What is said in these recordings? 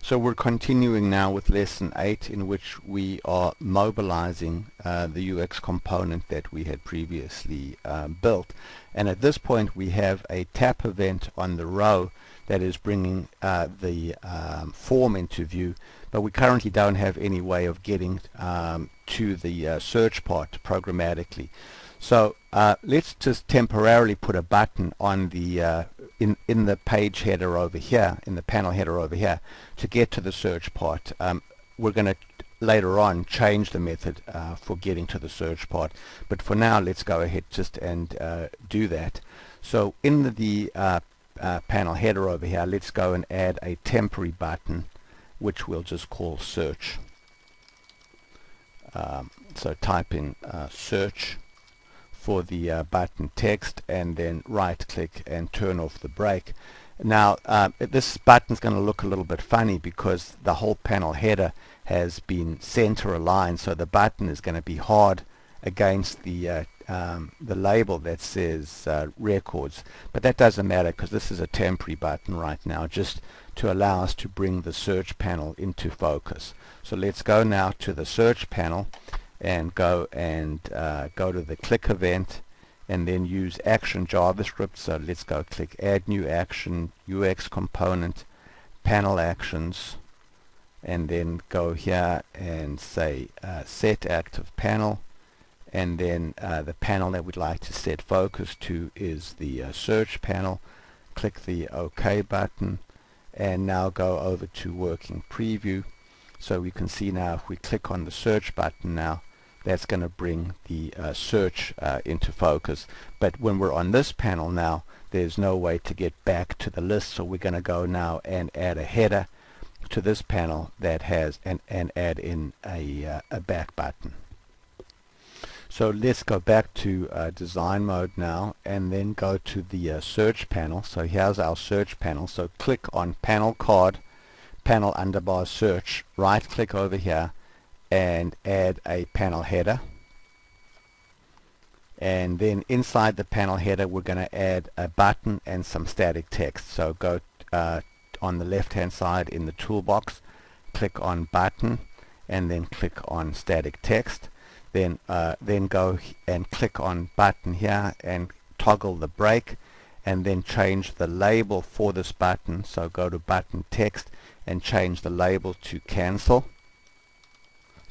So we're continuing now with lesson 8, in which we are mobilizing the UX component that we had previously built. And at this point we have a tap event on the row that is bringing the form into view, but we currently don't have any way of getting to the search part programmatically. So let's just temporarily put a button on the in the page header over here, in the panel header over here, to get to the search part. We're going to later on change the method for getting to the search part, but for now let's go ahead just and do that. So in the panel header over here, let's go and add a temporary button which we'll just call search. So type in search for the button text, and then right click and turn off the brake. Now this button is going to look a little bit funny because the whole panel header has been center aligned, so the button is going to be hard against the label that says records, but that doesn't matter because this is a temporary button right now, just to allow us to bring the search panel into focus. So let's go now to the search panel and go to the click event, and then use action JavaScript. So let's go click add new action, UX component, panel actions, and then go here and say set active panel, and then the panel that we'd like to set focus to is the search panel. Click the OK button, and now go over to working preview. So we can see now if we click on the search button now, that's going to bring the search into focus. But when we're on this panel now, there's no way to get back to the list, so we're going to go now and add a header to this panel that has and add in a back button. So let's go back to design mode now, and then go to the search panel. So here's our search panel. So click on panel card, panel underbar search, right click over here and add a panel header, and then inside the panel header we're going to add a button and some static text. So go on the left hand side in the toolbox, click on button, and then click on static text. Then go and click on button here and toggle the brake, and then change the label for this button. So go to button text and change the label to cancel.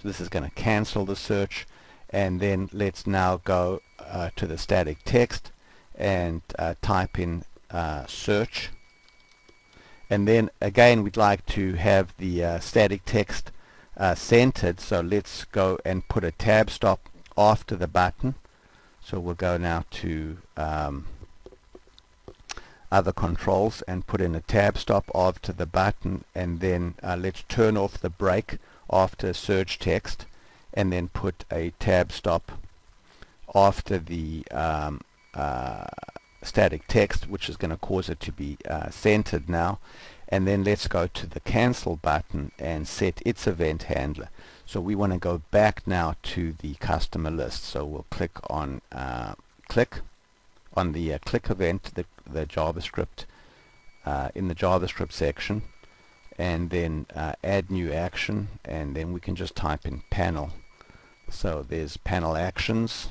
So this is going to cancel the search. And then let's now go to the static text and type in search. And then again we'd like to have the static text centered, so let's go and put a tab stop after the button. So we'll go now to other controls and put in a tab stop after the button, and then let's turn off the brake after search text, and then put a tab stop after the static text, which is going to cause it to be centered now. And then let's go to the cancel button and set its event handler. So we want to go back now to the customer list. So we'll click on the click event, the JavaScript in the JavaScript section, and then add new action, and then we can just type in panel. So there's panel actions,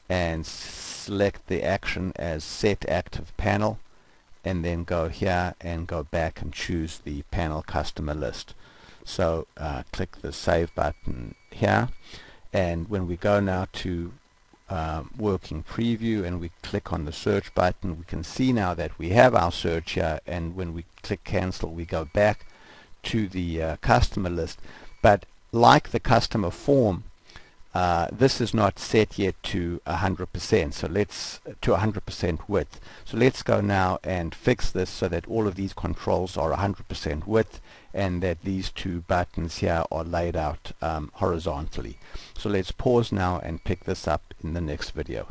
and select the action as set active panel, and then go here and go back and choose the panel customer list. So click the save button here, and when we go now to working preview and we click on the search button, we can see now that we have our search here, and when we click cancel we go back to the customer list. But like the customer form, this is not set yet to 100%, so let's to 100% width. So let's go now and fix this so that all of these controls are 100% width, and that these two buttons here are laid out horizontally. So let's pause now and pick this up in the next video.